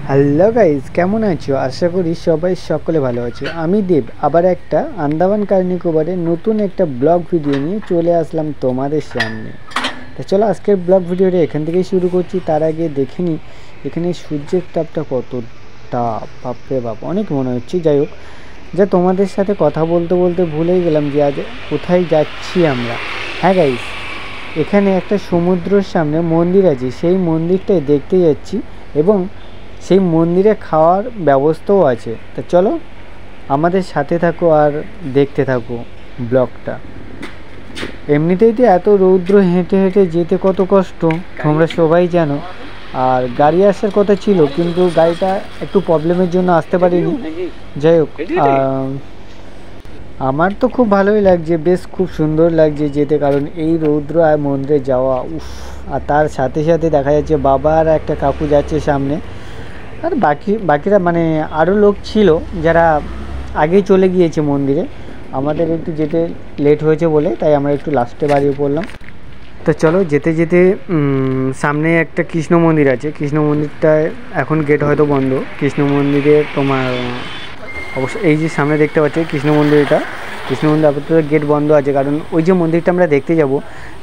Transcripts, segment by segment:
Hello guys, কেমন আছো? আশা করি সবাই সকলে ভালো আছে। আমি দেব আবার একটা আন্দামান কার নিকোবরের নতুন একটা ব্লগ ভিডিও নিয়ে চলে আসলাম তোমাদের সামনে। তো চলো আজকের ব্লগ ভিডিওটা এখান থেকেই শুরু করছি। তার আগে দেখে নিই এখানে সূর্যের তাপটা কতটা, বাপরে বাপ, অনেক মনে হচ্ছে। যাই হোক, যা তোমাদের সাথে কথা বলতে বলতে ভুলেই গেলাম যে আজ কোথায় যাচ্ছি আমরা। হ্যাঁ গাইস, এখানে একটা সমুদ্রের সামনে মন্দির আছে, সেই মন্দিরটাই দেখতে যাচ্ছি এবং সেই মন্দিরে খাওয়ার ব্যবস্থাও আছে। তা চলো আমাদের সাথে থাকো আর দেখতে থাকো ব্লগটা। এমনিতেই তো এত রৌদ্র, হেঁটে হেঁটে যেতে কত কষ্ট তোমরা সবাই জানো। আর গাড়ি আসার কথা ছিল কিন্তু গাড়িটা একটু প্রবলেমের জন্য আসতে পারিনি। যাই হোক, আমার তো খুব ভালোই লাগছে, বেশ খুব সুন্দর লাগছে যেতে, কারণ এই রৌদ্র আর মন্দিরে যাওয়া উফ। আর তার সাথে সাথে দেখা যাচ্ছে বাবা আর একটা কাকু যাচ্ছে সামনে, আর বাকিরা মানে আরও লোক ছিল যারা আগেই চলে গিয়েছে মন্দিরে। আমাদের একটু যেতে লেট হয়েছে বলে তাই আমরা একটু লাস্টে বাড়িয়ে পড়লাম। তো চলো যেতে যেতে সামনে একটা কৃষ্ণ মন্দির আছে। কৃষ্ণ মন্দিরটায় এখন গেট হয়তো বন্ধ। কৃষ্ণ মন্দিরে তোমার অবশ্য এই যে সামনে দেখতে পাচ্ছি কৃষ্ণ মন্দিরটা, কৃষ্ণ মন্দির আপাতত গেট বন্ধ আছে, কারণ ওই যে মন্দিরটা আমরা দেখতে যাব,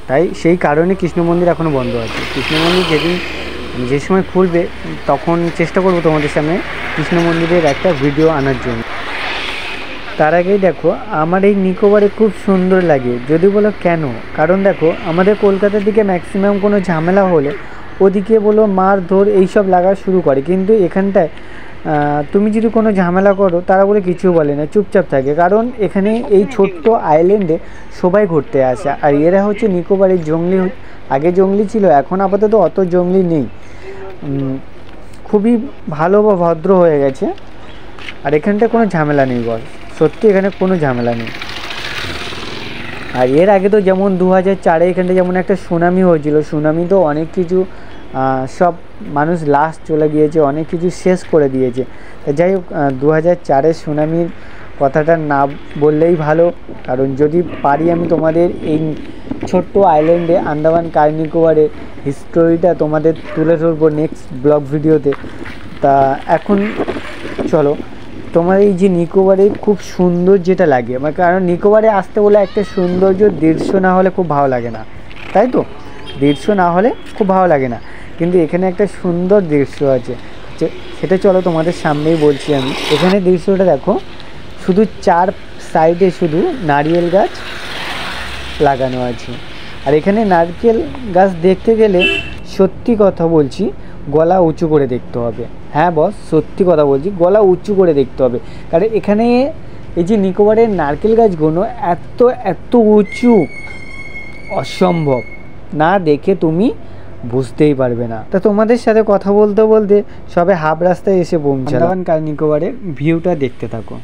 তাই সেই কারণে কৃষ্ণ মন্দির এখনও বন্ধ আছে। কৃষ্ণ মন্দির যেদিন যে সময় খুলবে তখন চেষ্টা করব তোমাদের সামনে কৃষ্ণ মন্দিরের একটা ভিডিও আনার জন্য। তার আগেই দেখো, আমার এই নিকোবরে খুব সুন্দর লাগে। যদি বলো কেন, কারণ দেখো আমাদের কলকাতার দিকে ম্যাক্সিমাম কোনো ঝামেলা হলে ওদিকে বলো মারধর এইসব লাগা শুরু করে, কিন্তু এখানটায় তুমি যদি কোনো ঝামেলা করো তারা বলে কিছু বলে না, চুপচাপ থাকে। কারণ এখানে এই ছোট্ট আইল্যান্ডে সবাই ঘুরতে আসে, আর এরা হচ্ছে নিকোবরের জঙ্গলি। আগে জঙ্গলি ছিল, এখন আপাতত অত জঙ্গলি নেই, খুবই ভালো বা ভদ্র হয়ে গেছে। আর এখানটায় কোনো ঝামেলা নেই বল, সত্যি এখানে কোনো ঝামেলা নেই। আর এর আগে তো যেমন 2004-এ এখানটা যেমন একটা সুনামি হয়েছিল, সুনামি তো অনেক কিছু সব মানুষ লাস্ট চলে গিয়েছে, অনেক কিছু শেষ করে দিয়েছে। যাই হোক, 2004-এর সুনামির কথাটা না বললেই ভালো, কারণ যদি পারি আমি তোমাদের এই ছোট্ট আইল্যান্ডে আন্দামান কার নিকোবরের হিস্টোরিটা তোমাদের তুলে ধরবো নেক্সট ব্লগ ভিডিওতে। তা এখন চলো, তোমার এই যে নিকোবরে খুব সুন্দর যেটা লাগে আমার, কারণ নিকোবরে আসতে বলে একটা সৌন্দর্য দৃশ্য না হলে খুব ভালো লাগে না, তাই তো? দৃশ্য না হলে খুব ভালো লাগে না, কিন্তু এখানে একটা সুন্দর দৃশ্য আছে, সেটা চলো তোমাদের সামনেই বলছি আমি। এখানে দৃশ্যটা দেখো, শুধু চার সাইডে শুধু নারকেল গাছ লাগানো আছে। আর এখানে নারকেল গাছ দেখতে গেলে সত্যি কথা বলছি গলা উঁচু করে দেখতে হবে। হ্যাঁ বস, সত্যি কথা বলছি, গলা উঁচু করে দেখতে হবে, কারণ এখানে এই যে নিকোবরের নারকেল গাছগুলো এত এত উঁচু, অসম্ভব, না দেখে তুমি বুঝতেই পারবে না। তা তোমাদের সাথে কথা বলতে বলতে সবে হাফ রাস্তায় এসে পৌঁছালাম। আন্দামান কার নিকোবরের ভিউটা দেখতে থাকো।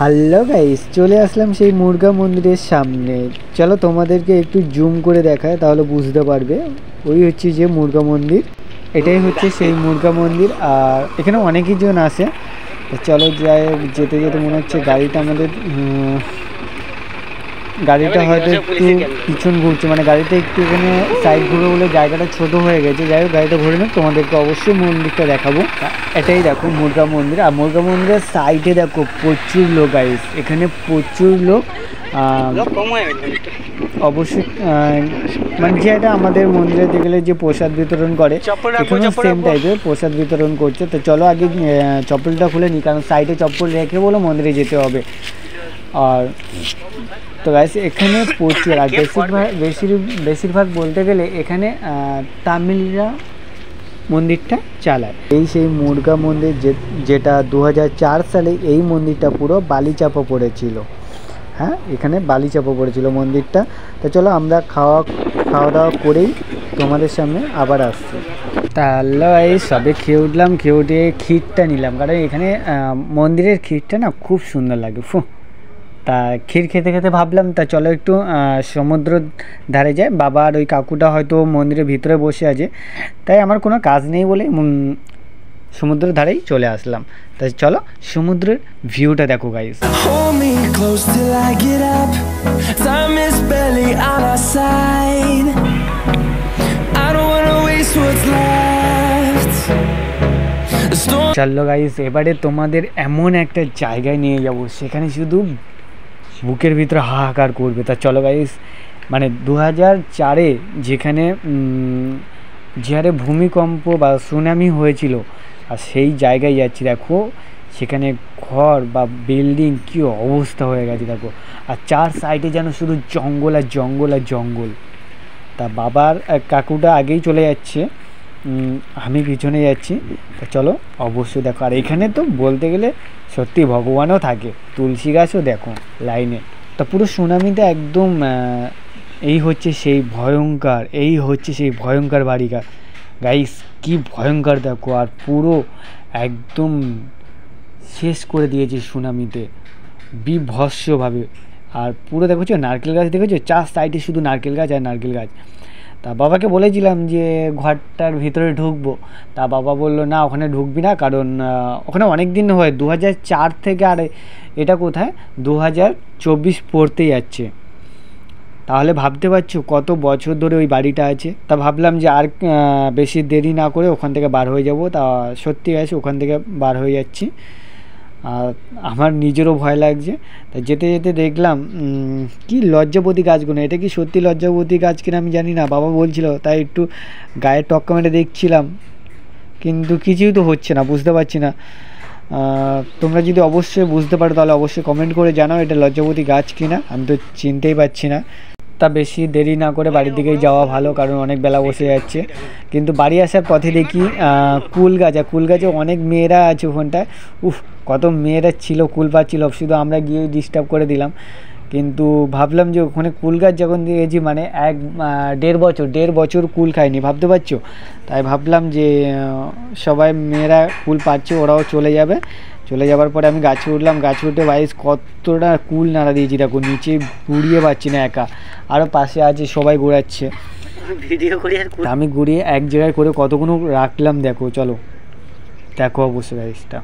হ্যালো গাইস, চলে আসলাম সেই মুরগা মন্দিরের সামনে। চলো তোমাদেরকে একটু জুম করে দেখায়, তাহলে বুঝতে পারবে। ওই হচ্ছে যে মুরগা মন্দির, এটাই হচ্ছে সেই মুরগা মন্দির। আর এখানে অনেকই জন আসে। চলো যাই, যেতে যেতে মনে হচ্ছে গাড়িটা আমাদের গাড়িটা হয়তো একটু পিছন ঘুরছে, মানে গাড়িটা একটু এখানে সাইড ঘুরে বলে জায়গাটা ছোট হয়ে গেছে। যাই হোক, গাড়িটা ঘুরে নেব, তোমাদেরকে অবশ্যই মন্দিরটা দেখাবো। এটাই দেখো মুরগা মন্দির। আর মুরগা মন্দিরের সাইডে দেখো প্রচুর লোক গাইস, এখানে প্রচুর লোক। অবশ্যই মানে যেটা আমাদের মন্দিরে গেলে যে প্রসাদ বিতরণ করে, এখানে সেম টাইপের প্রসাদ বিতরণ করছে। তো চলো আগে চপ্পলটা খুলে নিই, কারণ সাইডে চপ্পল রেখে বলো মন্দিরে যেতে হবে। আর তো গাইস এখানে প্রচুর, আর বেশিরভাগ বলতে গেলে এখানে তামিলরা মন্দিরটা চালায়। এই সেই মুরগা মন্দির যেটা 2004 সালে এই মন্দিরটা পুরো বালি চাপা পড়েছিল। হ্যাঁ, এখানে বালি চাপা পড়েছিল মন্দিরটা। তো চলো আমরা খাওয়া দাওয়া করেই তোমাদের সামনে আবার আসছি। তাহলে এই সবে খেয়ে উঠলাম, খেয়ে উঠে ক্ষীরটা নিলাম, কারণ এখানে মন্দিরের ক্ষীরটা না খুব সুন্দর লাগে। তা ক্ষীর খেতে খেতে ভাবলাম তা চলো একটু সমুদ্র ধারে যাই। বাবা আর ওই কাকুটা হয়তো মন্দিরের ভিতরে বসে আছে, তাই আমার কোনো কাজ নেই বলে সমুদ্রের ধারেই চলে আসলাম। তাই চলো সমুদ্রের ভিউটা দেখো গাইস। চলো গাইস, এবারে তোমাদের এমন একটা জায়গায় নিয়ে যাব, সেখানে শুধু বুকের ভিতরে হাহাকার করবে। তা চলো গাইস, মানে 2004-এ যেখানে যে হারে ভূমিকম্প বা সুনামি হয়েছিল, আর সেই জায়গায় যাচ্ছি। দেখো সেখানে ঘর বা বিল্ডিং কী অবস্থা হয়ে গেছে দেখো, আর চার সাইডে যেন শুধু জঙ্গল আর জঙ্গল আর জঙ্গল। তা বাবার কাকুটা আগেই চলে যাচ্ছে, আমি পিছনে যাচ্ছি। তা চলো অবশ্যই দেখো। আর এখানে তো বলতে গেলে সত্যি ভগবানও থাকে, তুলসী গাছও দেখো লাইনে। তা পুরো সুনামিতে একদম এই হচ্ছে সেই ভয়ঙ্কর বাড়িঘর গাইস, কি ভয়ঙ্কর দেখো। আর পুরো একদম শেষ করে দিয়েছে সুনামিতে বিভৎসভাবে। আর পুরো দেখছো নারকেল গাছ, দেখেছো চার সাইডে শুধু নারকেল গাছ আর নারকেল গাছ। তা বাবাকে বলেছিলাম যে ঘরটার ভিতরে ঢুকবো, তা বাবা বললো না ওখানে ঢুকবি না, কারণ ওখানে অনেক দিন হয় 2004 থেকে, আর এটা কোথায় 2024 পড়তে যাচ্ছে। তাহলে ভাবতে পারছো কত বছর ধরে ওই বাড়িটা আছে। তা ভাবলাম যে আর বেশি দেরি না করে ওখান থেকে বার হয়ে যাব। তা সত্যি আছে, ওখান থেকে বার হয়ে যাচ্ছি। আর আমার নিজেরও ভয় লাগছে। তা যেতে যেতে দেখলাম কি লজ্জাপতি গাছগুলো, এটা কি সত্যি লজ্জাপতি গাছ কিনা আমি জানি না, বাবা বলছিল, তাই একটু গায়ে টক্কা মেরে দেখছিলাম, কিন্তু কিছুই তো হচ্ছে না, বুঝতে পারছি না। তোমরা যদি অবশ্যই বুঝতে পারো তাহলে অবশ্যই কমেন্ট করে জানাও এটা লজ্জাপতি গাছ কিনা, আমি তো চিনতেই পারছি না। তা বেশি দেরি না করে বাড়ির দিকেই যাওয়া ভালো, কারণ অনেক বেলা বসে যাচ্ছে। কিন্তু বাড়ি আসার পথে দেখি কুল গাছ, আর কুল গাছে অনেক মেয়েরা আছে ওখানটায়। কত মেয়েরা ছিল, কুল পাচ্ছিল, শুধু আমরা গিয়ে ডিস্টার্ব করে দিলাম। কিন্তু ভাবলাম যে ওখানে কুল গাছ যখন দিয়েছি, মানে দেড় বছর কুল খায়নি, ভাবতে পারছো। তাই ভাবলাম যে সবাই মেয়েরা কুল পাচ্ছে, ওরাও চলে যাবে। চলে যাবার পরে আমি গাছে উঠলাম, গাছে উঠে বাইস কতটা কুল নাড়া দিয়েছি দেখো, নিচে গুড়িয়ে পাচ্ছি না একা, আরও পাশে আছে সবাই ঘোরাচ্ছে ভিডিও করে। আমি ঘুরিয়ে এক জায়গায় করে কতগুলো রাখলাম দেখো, চলো দেখো অবশ্যই গাইসটা।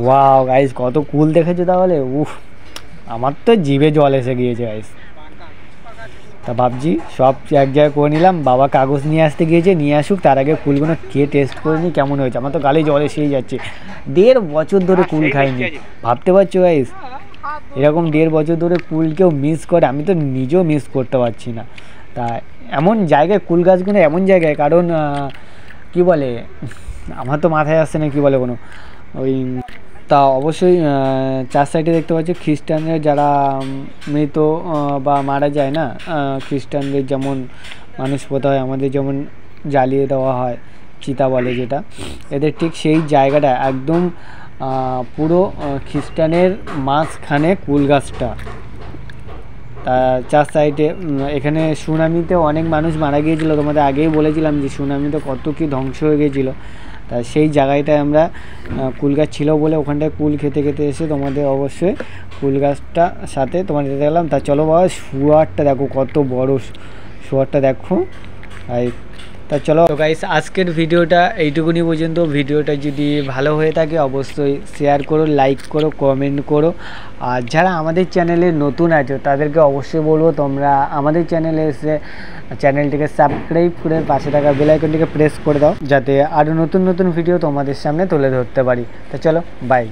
ওয়াও গাইস, কত কুল দেখেছো তাহলে, আমার তো জিভে জল এসে গিয়েছে গাইস। তা ভাবছি সব এক জায়গায় করে নিলাম, বাবা কাগজ নিয়ে আসতে গিয়েছে, নিয়ে আসুক, তার আগে কুলগুলো খেয়ে টেস্ট করে নিই কেমন হয়েছে। আমার তো গালে জল এসেই যাচ্ছে, 1.5 বছর ধরে কুল খাইনি, ভাবতে পারছো গাইস। এরকম 1.5 বছর ধরে কুল কেউ মিস করে, আমি তো নিজেও মিস করতে পারছি না। তা এমন জায়গায় কুল গাছগুলো এমন জায়গায়, কারণ কি বলে, আমার তো মাথায় আসছে না কি বলে কোনো ওই। তা অবশ্যই চার সাইডে দেখতে পাচ্ছি খ্রিস্টানদের যারা মৃত বা মারা যায় না, খ্রিস্টানদের যেমন মানুষ পোতা হয়, আমাদের যেমন জ্বালিয়ে দেওয়া হয় চিতা বলে যেটা, এদের ঠিক সেই জায়গাটা একদম পুরো খ্রিস্টানের মাঝখানে কুল গাছটা। তা চার সাইডে এখানে সুনামিতে অনেক মানুষ মারা গিয়েছিলো, তোমাদের আগেই বলেছিলাম যে সুনামিতে কত কী ধ্বংস হয়ে গিয়েছিলো। তা সেই জায়গাটায় আমরা কুল গাছ ছিল বলে ওখানটায় কুল খেতে খেতে এসে তোমাদের অবশ্যই কুল গাছটা সাথে তোমাদের দেখলাম। তা চলো বাবা, শুয়ারটা দেখো কত বড়, শুয়ারটা দেখো। তা চলো তো গাইস, আজকের ভিডিওটা এইটুকুনি পর্যন্ত। ভিডিওটা যদি ভালো হয়ে থাকে অবশ্যই শেয়ার করো, লাইক করো, কমেন্ট করো। আর যারা আমাদের চ্যানেলে নতুন আছো তাদেরকে অবশ্যই বলবো তোমরা আমাদের চ্যানেলে এসে চ্যানেলটিকে সাবস্ক্রাইব করে পাশে থাকা বেল আইকনটিকে প্রেস করে দাও, যাতে আরও নতুন নতুন ভিডিও তোমাদের সামনে তুলে ধরতে পারি। তো চলো বাই।